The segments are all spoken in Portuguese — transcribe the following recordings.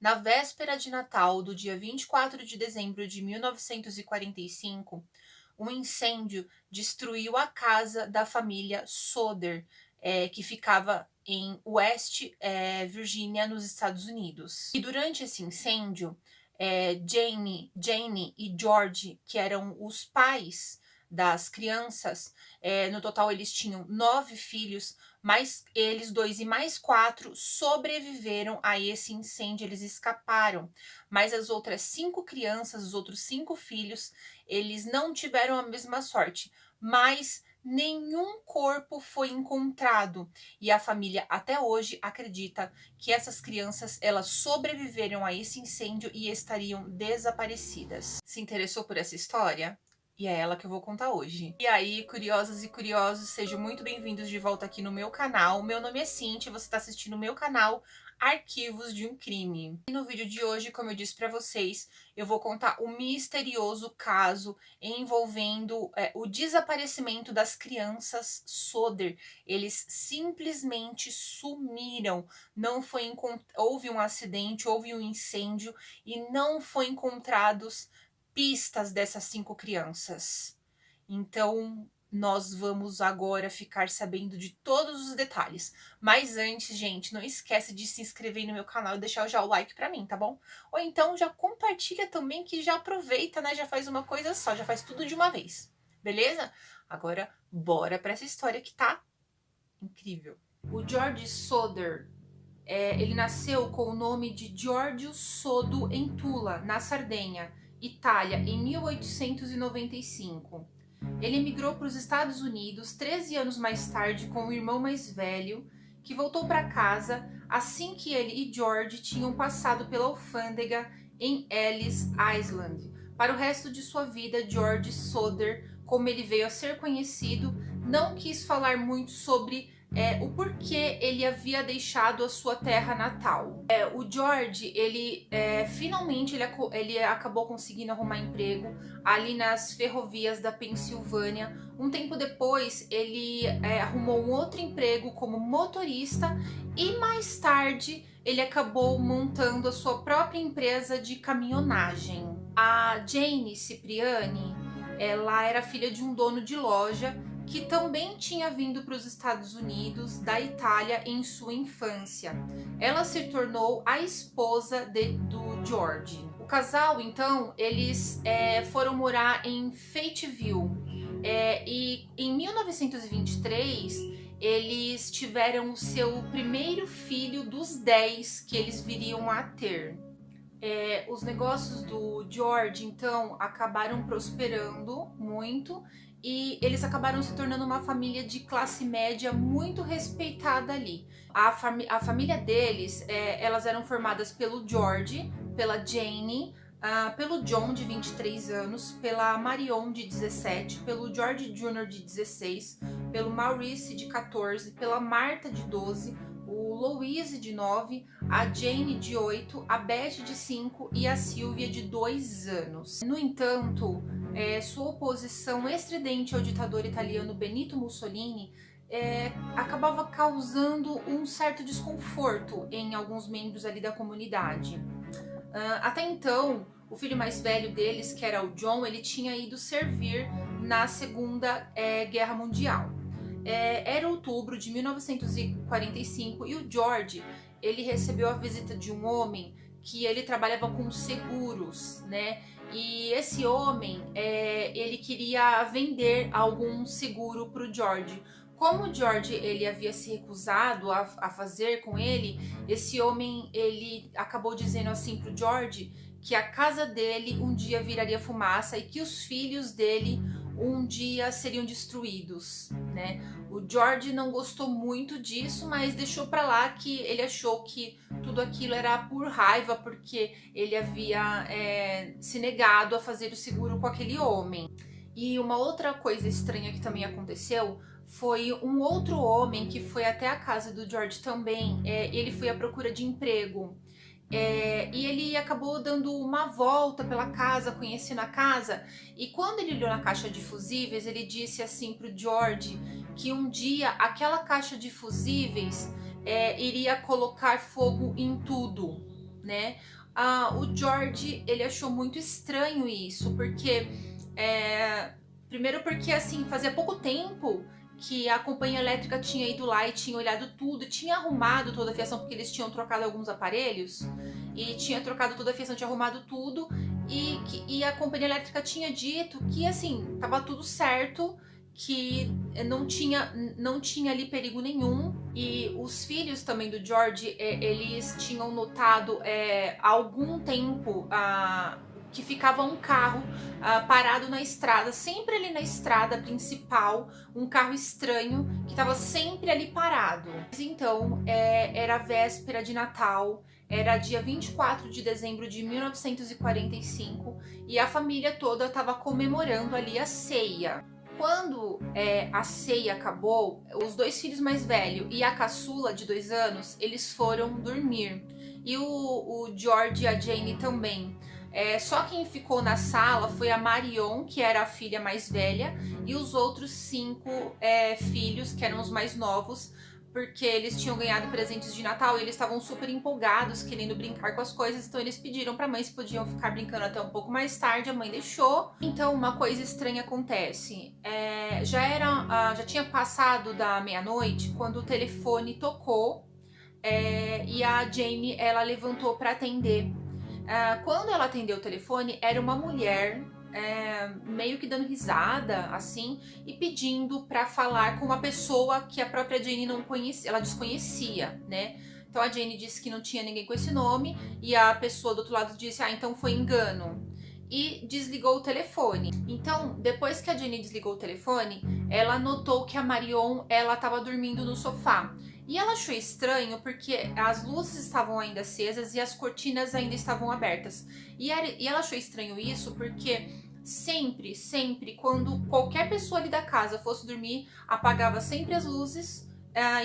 Na véspera de Natal, do dia 24 de dezembro de 1945, um incêndio destruiu a casa da família Soder, que ficava em West Virginia, nos Estados Unidos. E durante esse incêndio, Jane e George, que eram os pais das crianças, no total eles tinham 9 filhos, mas eles dois e mais 4 sobreviveram a esse incêndio, eles escaparam. Mas as outras 5 crianças, os outros 5 filhos, eles não tiveram a mesma sorte, mas nenhum corpo foi encontrado. E a família até hoje acredita que essas crianças, elas sobreviveram a esse incêndio e estariam desaparecidas. Se interessou por essa história? E é ela que eu vou contar hoje. E aí, curiosas e curiosos, sejam muito bem-vindos de volta aqui no meu canal. Meu nome é Cintia e você está assistindo o meu canal Arquivos de um Crime. E no vídeo de hoje, como eu disse para vocês, eu vou contar o misterioso caso envolvendo o desaparecimento das crianças Soder. Eles simplesmente sumiram. Não foi houve um acidente, houve um incêndio e não foi encontrados pistas dessas 5 crianças. Então, nós vamos agora ficar sabendo de todos os detalhes. Mas antes, gente, não esquece de se inscrever no meu canal e deixar já o like pra mim, tá bom? Ou então já compartilha também, que já aproveita, né? Já faz uma coisa só, já faz tudo de uma vez. Beleza? Agora, bora pra essa história que tá incrível. O George Soder, ele nasceu com o nome de Giorgio Sodo em Tula, na Sardenha, Itália, em 1895. Ele emigrou para os Estados Unidos 13 anos mais tarde com o irmão mais velho, que voltou para casa assim que ele e George tinham passado pela alfândega em Ellis Island. Para o resto de sua vida, George Soder, como ele veio a ser conhecido, não quis falar muito sobre o porquê ele havia deixado a sua terra natal. O George, ele finalmente ele acabou conseguindo arrumar emprego ali nas ferrovias da Pensilvânia. Um tempo depois, ele arrumou um outro emprego como motorista e mais tarde ele acabou montando a sua própria empresa de caminhonagem. A Jane Cipriani, ela era filha de um dono de loja que também tinha vindo para os Estados Unidos da Itália em sua infância. Ela se tornou a esposa do George. O casal, então, eles foram morar em Fayetteville e em 1923 eles tiveram o seu primeiro filho dos 10 que eles viriam a ter. Os negócios do George, então, acabaram prosperando muito e eles acabaram se tornando uma família de classe média muito respeitada ali. A família deles, elas eram formadas pelo George, pela Jane, pelo John, de 23 anos, pela Marion, de 17, pelo George Jr., de 16, pelo Maurice, de 14, pela Marta, de 12, o Louise, de 9, a Jane, de 8, a Beth, de 5 e a Sylvia, de 2 anos. No entanto, sua oposição estridente ao ditador italiano Benito Mussolini acabava causando um certo desconforto em alguns membros ali da comunidade. Até então, o filho mais velho deles, que era o John, ele tinha ido servir na Segunda Guerra Mundial. Era outubro de 1945 e o George, ele recebeu a visita de um homem que ele trabalhava com seguros, né? E esse homem, ele queria vender algum seguro para o George. Como o George, ele havia se recusado a fazer com ele, esse homem, ele acabou dizendo assim para o George que a casa dele um dia viraria fumaça e que os filhos dele um dia seriam destruídos, né? O George não gostou muito disso, mas deixou para lá, que ele achou que tudo aquilo era por raiva, porque ele havia se negado a fazer o seguro com aquele homem. E uma outra coisa estranha que também aconteceu foi um outro homem que foi até a casa do George também, ele foi à procura de emprego. E ele acabou dando uma volta pela casa, conhecendo a casa, e quando ele olhou na caixa de fusíveis, ele disse assim pro George que um dia aquela caixa de fusíveis iria colocar fogo em tudo, né? O George, ele achou muito estranho isso, porque primeiro porque assim, fazia pouco tempo que a companhia elétrica tinha ido lá e tinha olhado tudo, tinha arrumado toda a fiação, porque eles tinham trocado alguns aparelhos, e tinha trocado toda a fiação, tinha arrumado tudo, e a companhia elétrica tinha dito que assim, tava tudo certo, que não tinha ali perigo nenhum. E os filhos também do George, eles tinham notado há algum tempo que ficava um carro parado na estrada, sempre ali na estrada principal, um carro estranho que estava sempre ali parado. Então, era véspera de Natal, era dia 24 de dezembro de 1945 e a família toda estava comemorando ali a ceia. Quando a ceia acabou, os 2 filhos mais velhos e a caçula de 2 anos, eles foram dormir. E o George e a Jane também. Só quem ficou na sala foi a Marion, que era a filha mais velha, e os outros 5 filhos, que eram os mais novos, porque eles tinham ganhado presentes de Natal e eles estavam super empolgados, querendo brincar com as coisas, então eles pediram pra mãe se podiam ficar brincando até um pouco mais tarde, a mãe deixou. Então uma coisa estranha acontece, já tinha passado da meia-noite quando o telefone tocou e a Jane, ela levantou pra atender. Quando ela atendeu o telefone, era uma mulher meio que dando risada, assim, e pedindo para falar com uma pessoa que a própria Jane não conhecia, ela desconhecia, né? Então a Jane disse que não tinha ninguém com esse nome e a pessoa do outro lado disse, então foi engano. E desligou o telefone. Então, depois que a Jane desligou o telefone, ela notou que a Marion, ela estava dormindo no sofá. E ela achou estranho porque as luzes estavam ainda acesas e as cortinas ainda estavam abertas. E ela achou estranho isso porque sempre, quando qualquer pessoa ali da casa fosse dormir, apagava sempre as luzes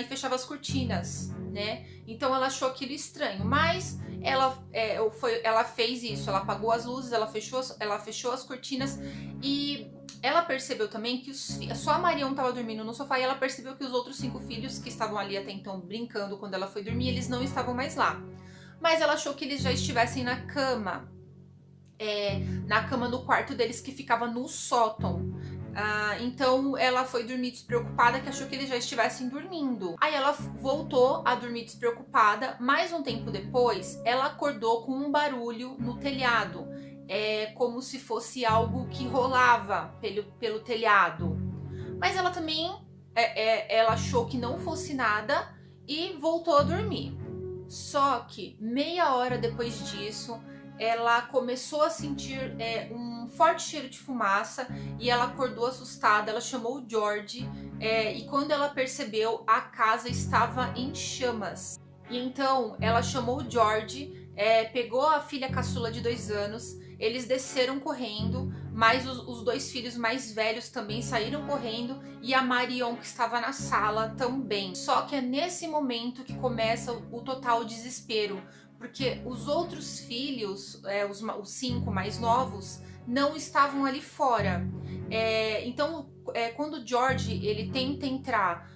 e fechava as cortinas, né? Então ela achou aquilo estranho, mas ela fez isso, ela apagou as luzes, ela fechou as cortinas e ela percebeu também que só a Marion estava dormindo no sofá e ela percebeu que os outros 5 filhos que estavam ali até então brincando quando ela foi dormir, eles não estavam mais lá. Mas ela achou que eles já estivessem na cama no quarto deles que ficava no sótão. Então ela foi dormir despreocupada, que achou que eles já estivessem dormindo. Aí ela voltou a dormir despreocupada, mas um tempo depois ela acordou com um barulho no telhado, como se fosse algo que rolava pelo telhado. Mas ela também ela achou que não fosse nada e voltou a dormir. Só que meia hora depois disso, ela começou a sentir um forte cheiro de fumaça e ela acordou assustada. Ela chamou o George e quando ela percebeu, a casa estava em chamas. E então ela chamou o George, pegou a filha caçula de 2 anos, eles desceram correndo, mas os 2 filhos mais velhos também saíram correndo e a Marion, que estava na sala, também. Só que é nesse momento que começa o total desespero, porque os outros filhos, os 5 mais novos, não estavam ali fora. Então, quando o George ele tenta entrar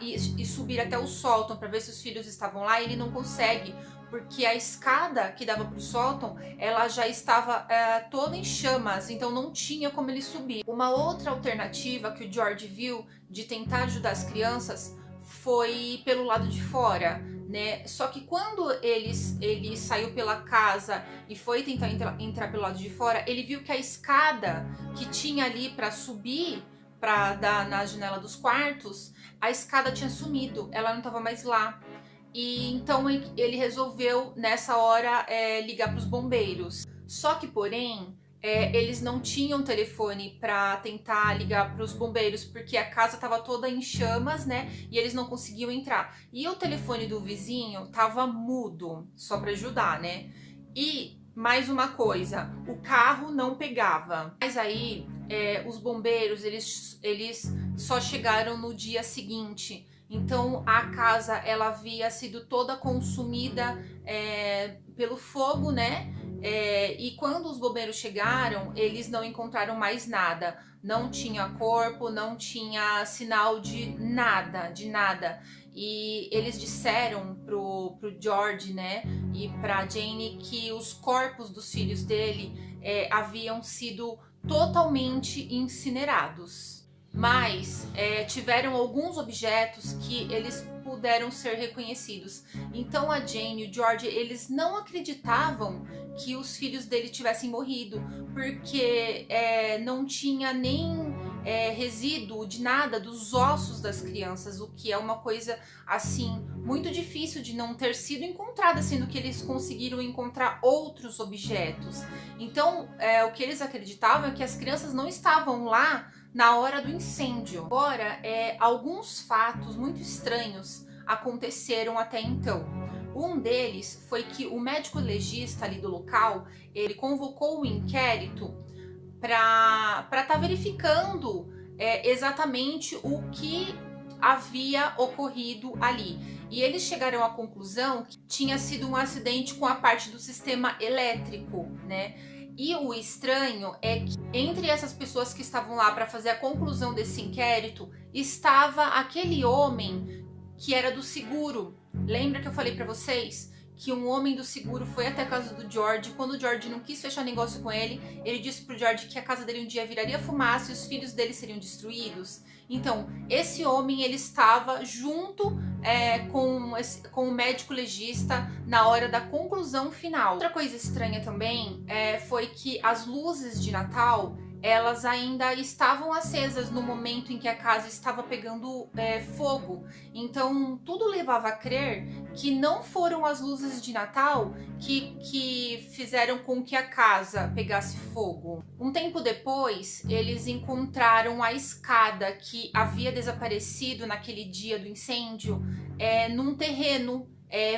e subir até o sótão para ver se os filhos estavam lá, ele não consegue, porque a escada que dava para o sótão, ela já estava toda em chamas, então não tinha como ele subir. Uma outra alternativa que o George viu de tentar ajudar as crianças foi pelo lado de fora, né? Só que quando ele saiu pela casa e foi tentar entrar pelo lado de fora, ele viu que a escada que tinha ali para subir, para dar na janela dos quartos, a escada tinha sumido, ela não estava mais lá. E então ele resolveu nessa hora ligar para os bombeiros. Só que porém eles não tinham telefone para tentar ligar para os bombeiros, porque a casa estava toda em chamas, né? E eles não conseguiam entrar. E o telefone do vizinho estava mudo, só para ajudar, né? E mais uma coisa, o carro não pegava. Mas aí os bombeiros eles só chegaram no dia seguinte. Então a casa ela havia sido toda consumida pelo fogo, né? E quando os bombeiros chegaram, eles não encontraram mais nada. Não tinha corpo, não tinha sinal de nada, de nada. e eles disseram pro George, né, e pra Jane que os corpos dos filhos dele haviam sido totalmente incinerados. Mas tiveram alguns objetos que eles puderam ser reconhecidos. Então a Jane e o George, eles não acreditavam que os filhos dele tivessem morrido, porque não tinha nem resíduo de nada dos ossos das crianças, o que é uma coisa assim muito difícil de não ter sido encontrada, sendo que eles conseguiram encontrar outros objetos. Então o que eles acreditavam é que as crianças não estavam lá na hora do incêndio. Agora, alguns fatos muito estranhos aconteceram até então. Um deles foi que o médico legista ali do local, ele convocou o inquérito para estar verificando exatamente o que havia ocorrido ali. E eles chegaram à conclusão que tinha sido um acidente com a parte do sistema elétrico, né? E o estranho é que entre essas pessoas que estavam lá para fazer a conclusão desse inquérito, estava aquele homem que era do seguro. Lembra que eu falei para vocês que um homem do seguro foi até a casa do George? Quando o George não quis fechar negócio com ele, ele disse pro George que a casa dele um dia viraria fumaça e os filhos dele seriam destruídos. Então, esse homem, ele estava junto com o médico legista na hora da conclusão final. Outra coisa estranha também foi que as luzes de Natal, elas ainda estavam acesas no momento em que a casa estava pegando fogo. Então, tudo levava a crer que não foram as luzes de Natal que fizeram com que a casa pegasse fogo. Um tempo depois, eles encontraram a escada que havia desaparecido naquele dia do incêndio num terreno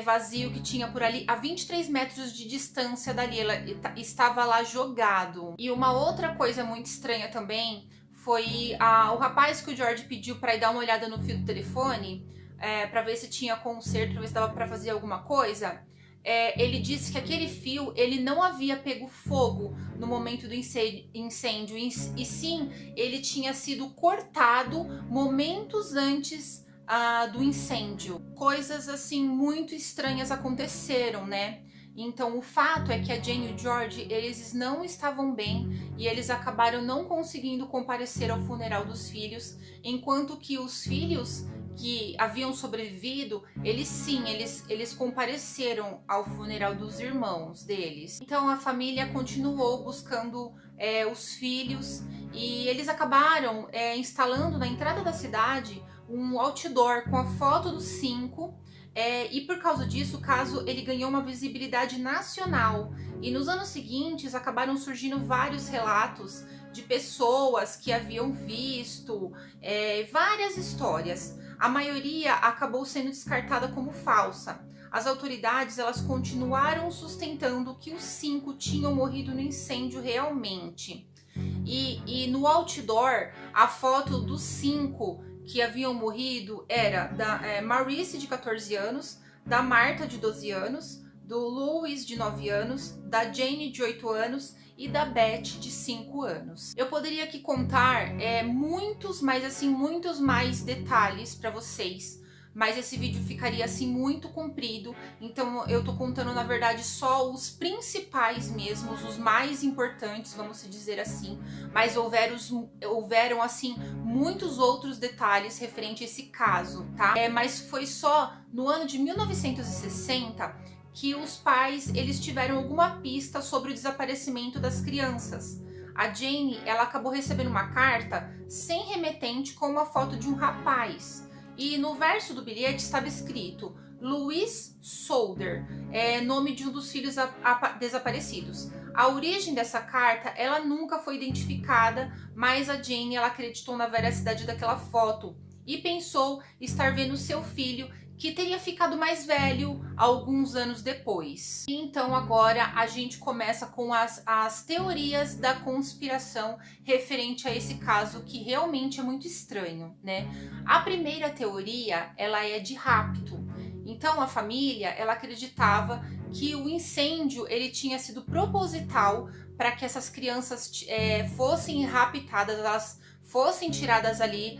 vazio que tinha por ali a 23 metros de distância dali. Ela estava lá jogado. E uma outra coisa muito estranha também foi o rapaz que o George pediu para ir dar uma olhada no fio do telefone para ver se tinha conserto, para ver se dava para fazer alguma coisa. Ele disse que aquele fio ele não havia pego fogo no momento do incêndio e sim, ele tinha sido cortado momentos antes do incêndio. Coisas assim muito estranhas aconteceram, né? Então o fato é que a Jane e o George, eles não estavam bem e eles acabaram não conseguindo comparecer ao funeral dos filhos, enquanto que os filhos que haviam sobrevivido, eles compareceram ao funeral dos irmãos deles. Então a família continuou buscando os filhos e eles acabaram instalando na entrada da cidade um outdoor com a foto dos 5 e por causa disso o caso ele ganhou uma visibilidade nacional e nos anos seguintes acabaram surgindo vários relatos de pessoas que haviam visto várias histórias. A maioria acabou sendo descartada como falsa. As autoridades elas continuaram sustentando que os 5 tinham morrido no incêndio realmente. E no outdoor, a foto dos 5 que haviam morrido era da Maurice, de 14 anos, da Marta, de 12 anos, do Louis, de 9 anos, da Jane, de 8 anos e da Beth, de 5 anos. Eu poderia aqui contar muitos mais detalhes para vocês, mas esse vídeo ficaria assim muito comprido, então eu tô contando na verdade só os principais mesmo, os mais importantes, vamos dizer assim, mas houveram assim muitos outros detalhes referente a esse caso, tá? Mas foi só no ano de 1960 que os pais eles tiveram alguma pista sobre o desaparecimento das crianças. A Jane, ela acabou recebendo uma carta sem remetente com uma foto de um rapaz. E no verso do bilhete estava escrito Louis Solder, nome de um dos filhos desaparecidos. A origem dessa carta, ela nunca foi identificada, mas a Jane, ela acreditou na veracidade daquela foto e pensou estar vendo seu filho, que teria ficado mais velho alguns anos depois. Então agora a gente começa com as teorias da conspiração referente a esse caso, que realmente é muito estranho, né? A primeira teoria, ela é de rapto. Então a família, ela acreditava que o incêndio ele tinha sido proposital para que essas crianças fossem raptadas, elas fossem tiradas ali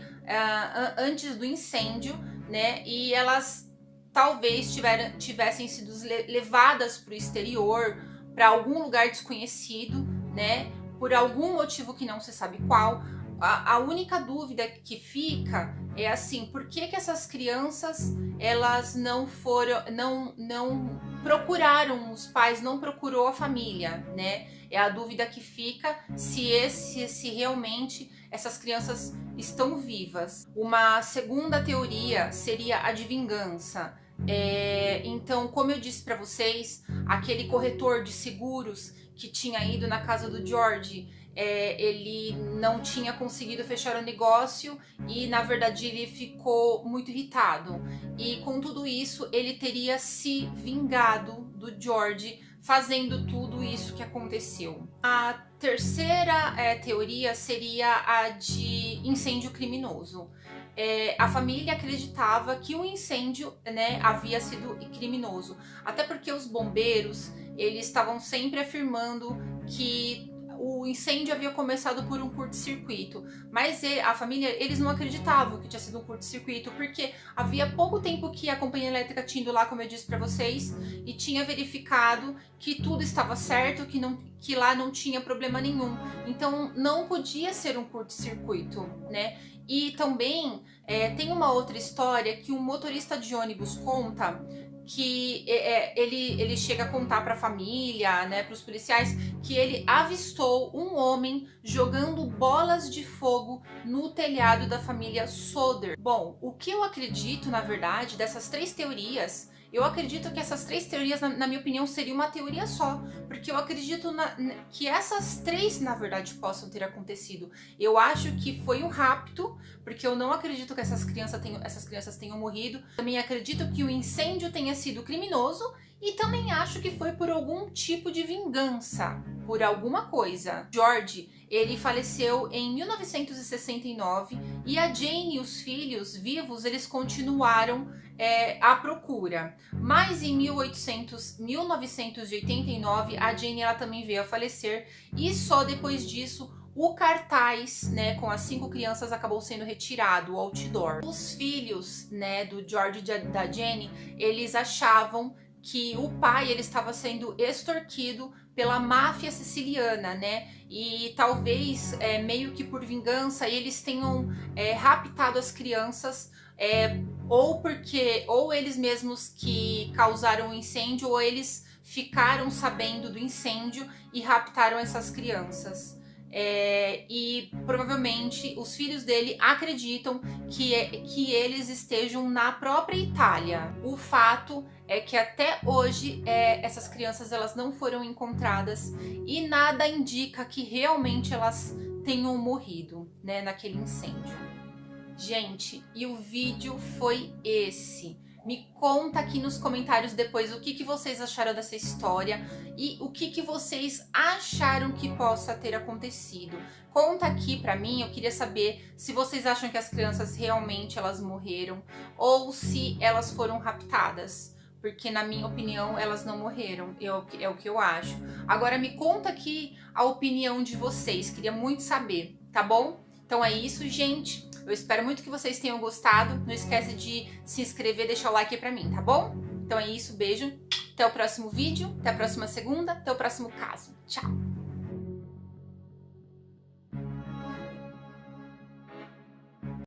antes do incêndio, né? E elas talvez tivessem sido levadas para o exterior, para algum lugar desconhecido, né? Por algum motivo que não se sabe qual. A única dúvida que fica é assim, por que essas crianças elas não foram, não procuraram os pais, não procurou a família, né? É a dúvida que fica se realmente essas crianças estão vivas. Uma segunda teoria seria a de vingança. Então, como eu disse para vocês, aquele corretor de seguros que tinha ido na casa do George, ele não tinha conseguido fechar o negócio e na verdade ele ficou muito irritado, e com tudo isso ele teria se vingado do George fazendo tudo isso que aconteceu. A terceira teoria seria a de incêndio criminoso. A família acreditava que o incêndio, né, havia sido criminoso, até porque os bombeiros eles estavam sempre afirmando que o incêndio havia começado por um curto-circuito, mas a família, eles não acreditavam que tinha sido um curto-circuito, porque havia pouco tempo que a companhia elétrica tinha ido lá, como eu disse para vocês, e tinha verificado que tudo estava certo, que lá não tinha problema nenhum. Então não podia ser um curto-circuito, né? E também tem uma outra história que um motorista de ônibus conta, que ele chega a contar para a família, né, para os policiais, que ele avistou um homem jogando bolas de fogo no telhado da família Soder. Bom, o que eu acredito, na verdade, dessas três teorias, eu acredito que essas três teorias, na minha opinião, seria uma teoria só, porque eu acredito que essas três, na verdade, possam ter acontecido. Eu acho que foi um rapto, porque eu não acredito que essas crianças tenham morrido. Também acredito que o incêndio tenha sido criminoso, e também acho que foi por algum tipo de vingança, por alguma coisa. George, ele faleceu em 1969 e a Jane e os filhos vivos, eles continuaram à procura. Mas em 1989, a Jane ela também veio a falecer, e só depois disso o cartaz, né, com as 5 crianças acabou sendo retirado, o outdoor. Os filhos, né, do George e da Jane, eles achavam que o pai ele estava sendo extorquido pela máfia siciliana, né? E talvez meio que por vingança eles tenham raptado as crianças, ou eles mesmos que causaram o incêndio, ou eles ficaram sabendo do incêndio e raptaram essas crianças. E provavelmente os filhos dele acreditam que eles estejam na própria Itália. O fato é que até hoje essas crianças elas não foram encontradas e nada indica que realmente elas tenham morrido, né, naquele incêndio. Gente, e o vídeo foi esse. Me conta aqui nos comentários depois o que vocês acharam dessa história e o que vocês acharam que possa ter acontecido. Conta aqui pra mim, eu queria saber se vocês acham que as crianças realmente elas morreram ou se elas foram raptadas. Porque na minha opinião elas não morreram, é o que eu acho. Agora me conta aqui a opinião de vocês, queria muito saber, tá bom? Então é isso, gente. Eu espero muito que vocês tenham gostado. Não esquece de se inscrever, deixar o like aí pra mim, tá bom? Então é isso, beijo. Até o próximo vídeo, até a próxima segunda, até o próximo caso. Tchau!